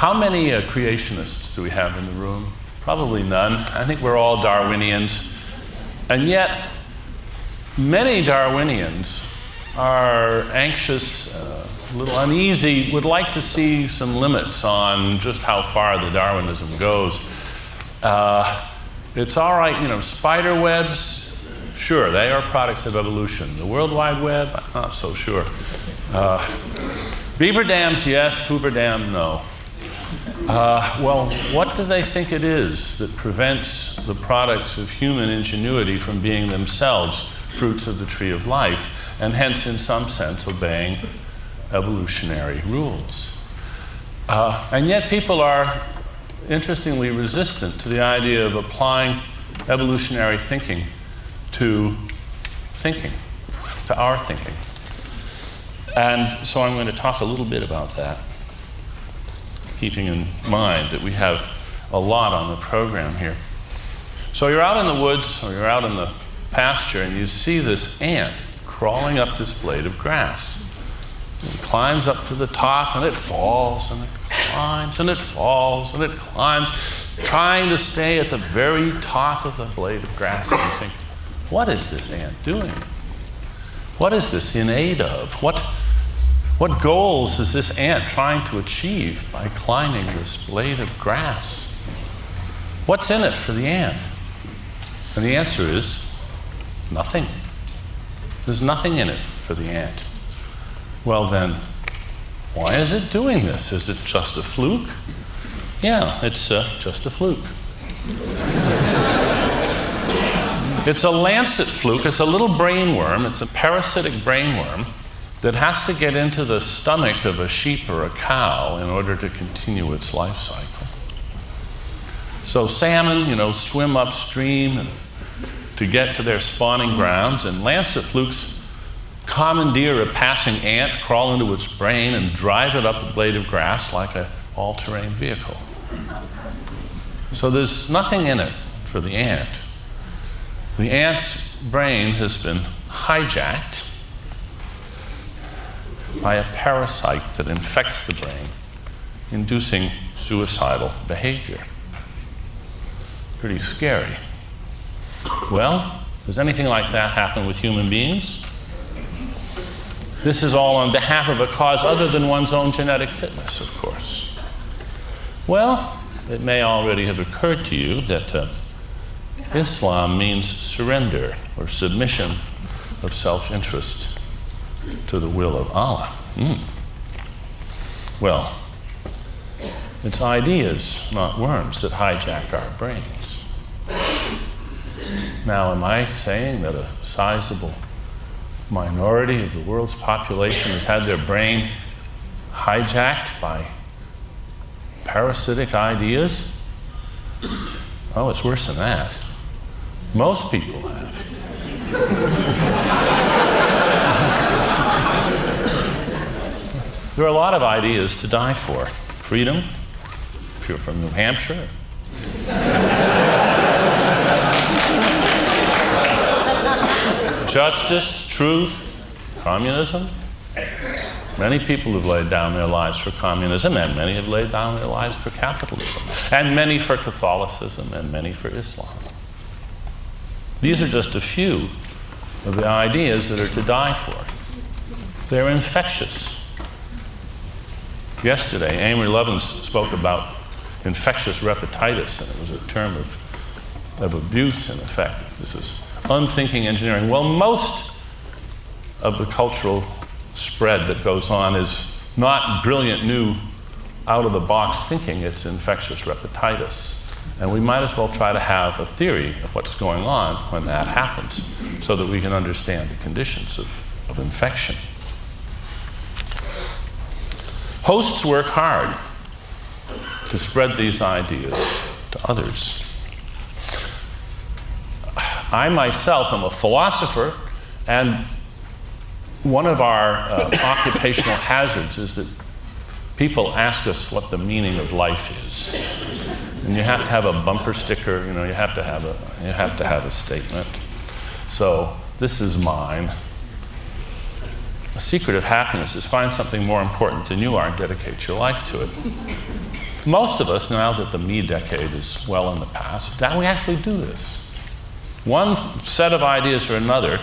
how many creationists do we have in the room? Probably none. I think we're all Darwinians. And yet, many Darwinians are anxious, a little uneasy, would like to see some limits on just how far the Darwinism goes. It's all right, spider webs, sure, they are products of evolution. The World Wide Web, I'm not so sure. Beaver dams, yes. Hoover Dam, no. Well, what do they think it is that prevents the products of human ingenuity from being themselves fruits of the tree of life, and hence, in some sense, obeying evolutionary rules? And yet people are interestingly resistant to the idea of applying evolutionary thinking to our thinking. And so I'm going to talk a little bit about that, keeping in mind that we have a lot on the program here. So you're out in the woods or you're out in the pasture and you see this ant crawling up this blade of grass. It climbs up to the top and it falls and it climbs and it falls and it climbs, trying to stay at the very top of the blade of grass. And you think, what is this ant doing? What is this in aid of? What goals is this ant trying to achieve by climbing this blade of grass? What's in it for the ant? And the answer is nothing. There's nothing in it for the ant. Well then, why is it doing this? Is it just a fluke? Yeah, it's just a fluke. It's a lancet fluke. It's a little brainworm. It's a parasitic brainworm that has to get into the stomach of a sheep or a cow in order to continue its life cycle. So salmon, swim upstream to get to their spawning grounds, and lancet flukes commandeer a passing ant, crawl into its brain, and drive it up a blade of grass like an all-terrain vehicle. So there's nothing in it for the ant. The ant's brain has been hijacked by a parasite that infects the brain, inducing suicidal behavior. Pretty scary. Well, does anything like that happen with human beings? This is all on behalf of a cause other than one's own genetic fitness, of course. Well, it may already have occurred to you that Islam means surrender or submission of self-interest to the will of Allah. Well, it's ideas, not worms, that hijack our brains. Now, am I saying that a sizable minority of the world's population has had their brain hijacked by parasitic ideas? Oh, it's worse than that. Most people have. There are a lot of ideas to die for. Freedom, if you're from New Hampshire. Justice, truth, communism. Many people have laid down their lives for communism, and many have laid down their lives for capitalism, and many for Catholicism, and many for Islam. These are just a few of the ideas that are to die for. They're infectious. Yesterday, Amory Lovins spoke about infectious repetitis, and it was a term of abuse, in effect. This is unthinking engineering. Well, most of the cultural spread that goes on is not brilliant, new, out-of-the-box thinking. It's infectious repetitis. And we might as well try to have a theory of what's going on when that happens so that we can understand the conditions of infection. Hosts work hard to spread these ideas to others. I myself am a philosopher, and one of our occupational hazards is that people ask us what the meaning of life is. And you have to have a bumper sticker, you have to have a statement. So this is mine. The secret of happiness is find something more important than you are and dedicate your life to it. Most of us, now that the me decade is well in the past, now we actually do this. One set of ideas or another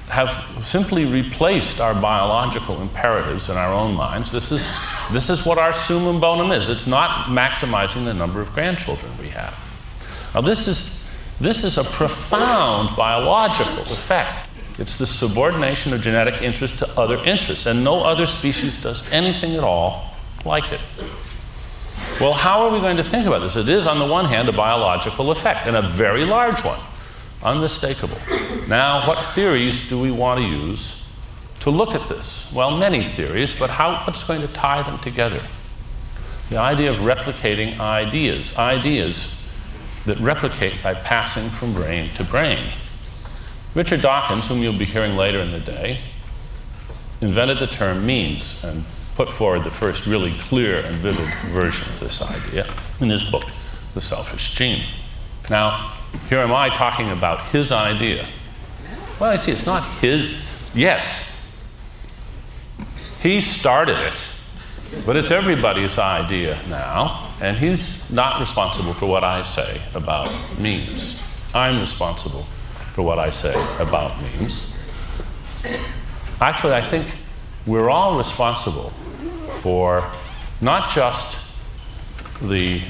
have simply replaced our biological imperatives in our own minds. This is what our summum bonum is. It's not maximizing the number of grandchildren we have. Now this is a profound biological effect. It's the subordination of genetic interest to other interests, and no other species does anything at all like it. Well, how are we going to think about this? It is, on the one hand, a biological effect, and a very large one, unmistakable. Now, what theories do we want to use to look at this? Well, many theories, but what's going to tie them together? The idea of replicating ideas that replicate by passing from brain to brain. Richard Dawkins, whom you'll be hearing later in the day, invented the term memes and put forward the first really clear and vivid version of this idea in his book, The Selfish Gene. Now, here am I talking about his idea. Well, I see, it's not his. Yes, he started it, but it's everybody's idea now, and he's not responsible for what I say about memes. I'm responsible for what I say about memes. Actually, I think we're all responsible for not just the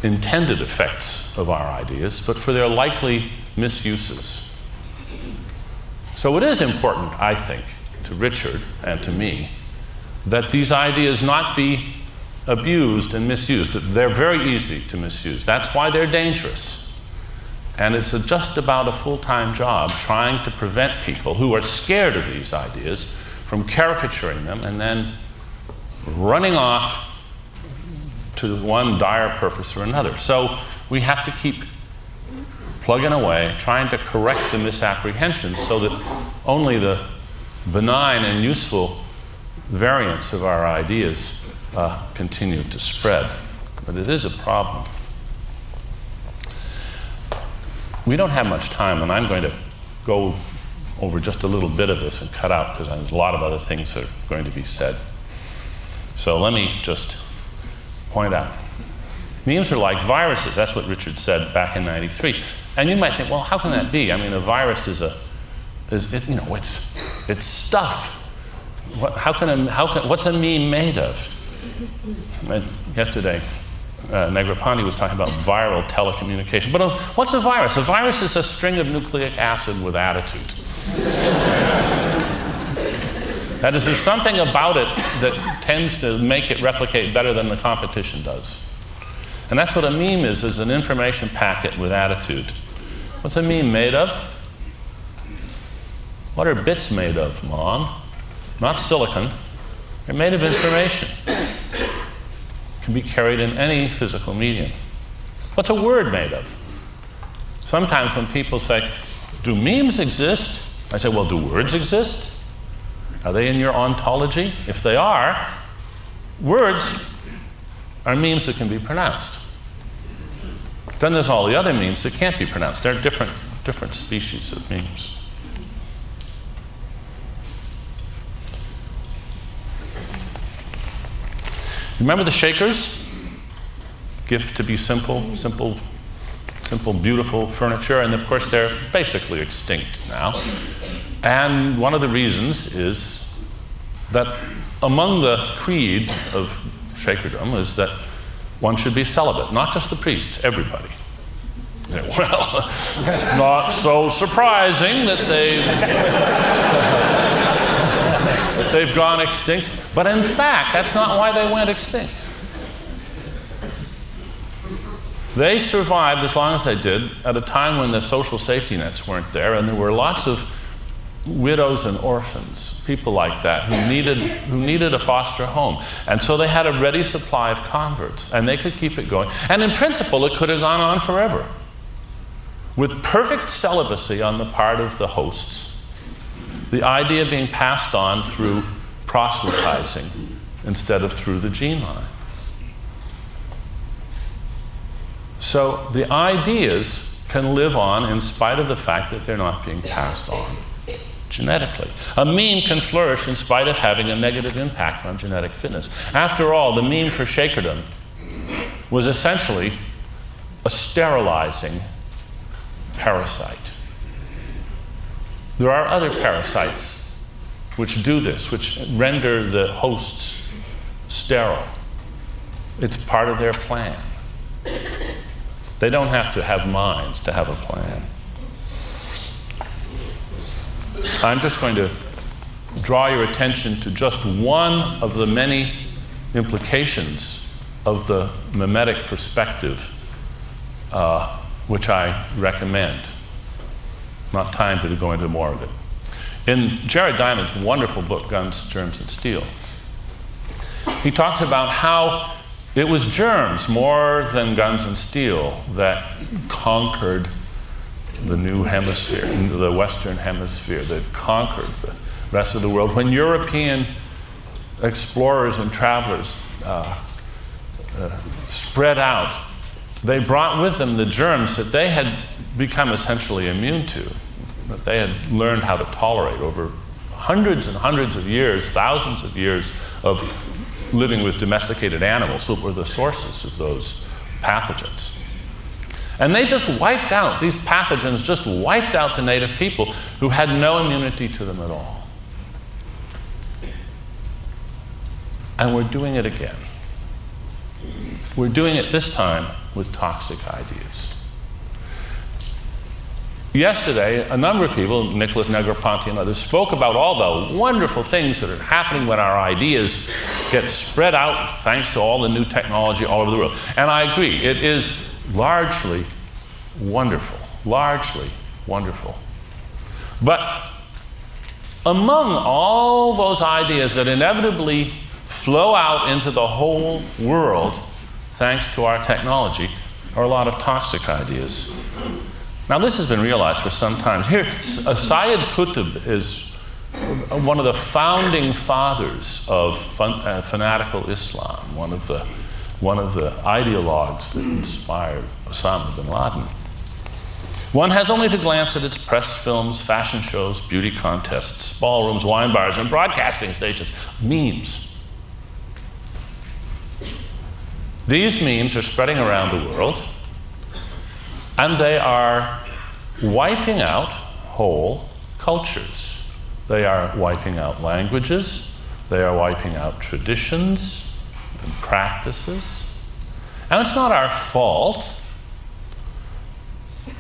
intended effects of our ideas, but for their likely misuses. So it is important, I think, to Richard and to me, that these ideas not be abused and misused. They're very easy to misuse. That's why they're dangerous. And it's just about a full-time job trying to prevent people who are scared of these ideas from caricaturing them and then running off to one dire purpose or another. So we have to keep plugging away, trying to correct the misapprehensions so that only the benign and useful variants of our ideas continue to spread. But it is a problem. We don't have much time, and I'm going to go over just a little bit of this and cut out because there's a lot of other things that are going to be said. So let me just point out. Memes are like viruses. That's what Richard said back in '93. And you might think, well, how can that be? I mean, a virus is it's stuff. What's a meme made of? Yesterday, Negroponte was talking about viral telecommunication. But what's a virus? A virus is a string of nucleic acid with attitude. That is, there's something about it that tends to make it replicate better than the competition does. And that's what a meme is an information packet with attitude. What's a meme made of? What are bits made of, Mom? Not silicon. They're made of information. Can be carried in any physical medium. What's a word made of? Sometimes when people say, do memes exist? I say, well, do words exist? Are they in your ontology? If they are, words are memes that can be pronounced. Then there's all the other memes that can't be pronounced. They're different species of memes. Remember the Shakers? Gift to be simple, beautiful furniture. And of course, they're basically extinct now. And one of the reasons is that among the creed of Shakerdom is that one should be celibate, not just the priests, everybody. Well, not so surprising that they've gone extinct. But in fact, that's not why they went extinct. They survived as long as they did at a time when the social safety nets weren't there, and there were lots of widows and orphans, people like that, who needed a foster home. And so they had a ready supply of converts, and they could keep it going. And in principle, it could have gone on forever, with perfect celibacy on the part of the hosts, the idea being passed on through proselytizing instead of through the gene line. So the ideas can live on in spite of the fact that they're not being passed on genetically. A meme can flourish in spite of having a negative impact on genetic fitness. After all, the meme for Shakerdom was essentially a sterilizing parasite. There are other parasites which do this, which render the hosts sterile. It's part of their plan. They don't have to have minds to have a plan. I'm just going to draw your attention to just one of the many implications of the mimetic perspective, which I recommend. Not time to go into more of it. In Jared Diamond's wonderful book, Guns, Germs, and Steel, he talks about how it was germs more than guns and steel that conquered the new hemisphere, the Western hemisphere, that conquered the rest of the world. When European explorers and travelers spread out, they brought with them the germs that they had become essentially immune to, that they had learned how to tolerate over hundreds and hundreds of years, thousands of years of living with domesticated animals that were the sources of those pathogens. And they just wiped out, these pathogens just wiped out the native people who had no immunity to them at all. And we're doing it again. We're doing it this time with toxic ideas. Yesterday, a number of people, Nicholas Negroponte and others, spoke about all the wonderful things that are happening when our ideas get spread out thanks to all the new technology all over the world. And I agree, it is largely wonderful, largely wonderful. But among all those ideas that inevitably flow out into the whole world thanks to our technology are a lot of toxic ideas. Now, this has been realized for some time. Here, Sayyid Qutb is one of the founding fathers of fanatical Islam, one of the ideologues that inspired Osama bin Laden. One has only to glance at its press films, fashion shows, beauty contests, ballrooms, wine bars, and broadcasting stations. Memes. These memes are spreading around the world, and they are wiping out whole cultures. They are wiping out languages. They are wiping out traditions and practices. And it's not our fault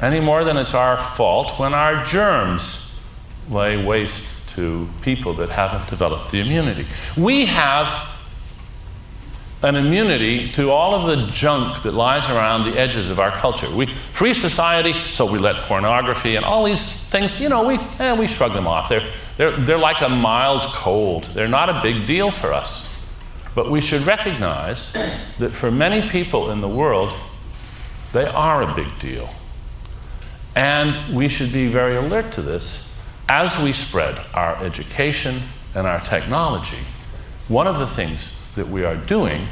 any more than it's our fault when our germs lay waste to people that haven't developed the immunity. We have an immunity to all of the junk that lies around the edges of our culture. Free society, so we let pornography and all these things, we shrug them off. They're like a mild cold. They're not a big deal for us. But we should recognize that for many people in the world, they are a big deal. And we should be very alert to this as we spread our education and our technology. One of the things that we are doing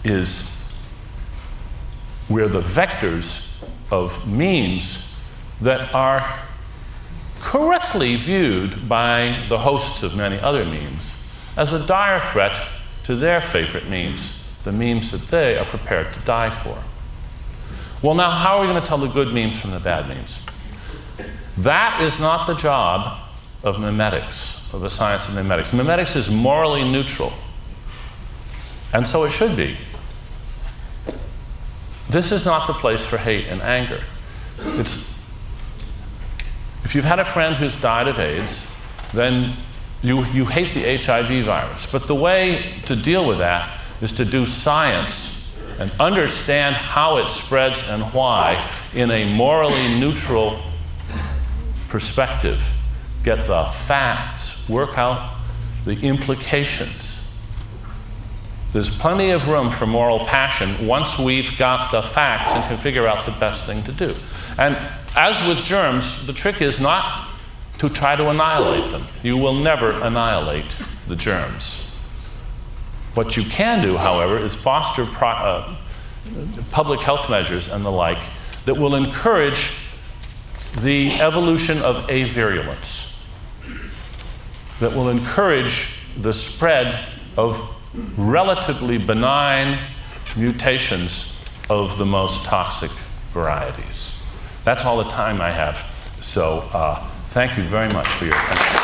is we're the vectors of memes that are correctly viewed by the hosts of many other memes as a dire threat to their favorite memes, the memes that they are prepared to die for. Well, now, how are we going to tell the good memes from the bad memes? That is not the job of mimetics, of the science of mimetics. Mimetics is morally neutral. And so it should be. This is not the place for hate and anger. If you've had a friend who's died of AIDS, then you hate the HIV virus. But the way to deal with that is to do science and understand how it spreads and why in a morally neutral perspective. Get the facts, work out the implications. There's plenty of room for moral passion once we've got the facts and can figure out the best thing to do. And as with germs, the trick is not to try to annihilate them. You will never annihilate the germs. What you can do, however, is foster public health measures and the like that will encourage the evolution of avirulence, that will encourage the spread of relatively benign mutations of the most toxic varieties. That's all the time I have. So thank you very much for your attention.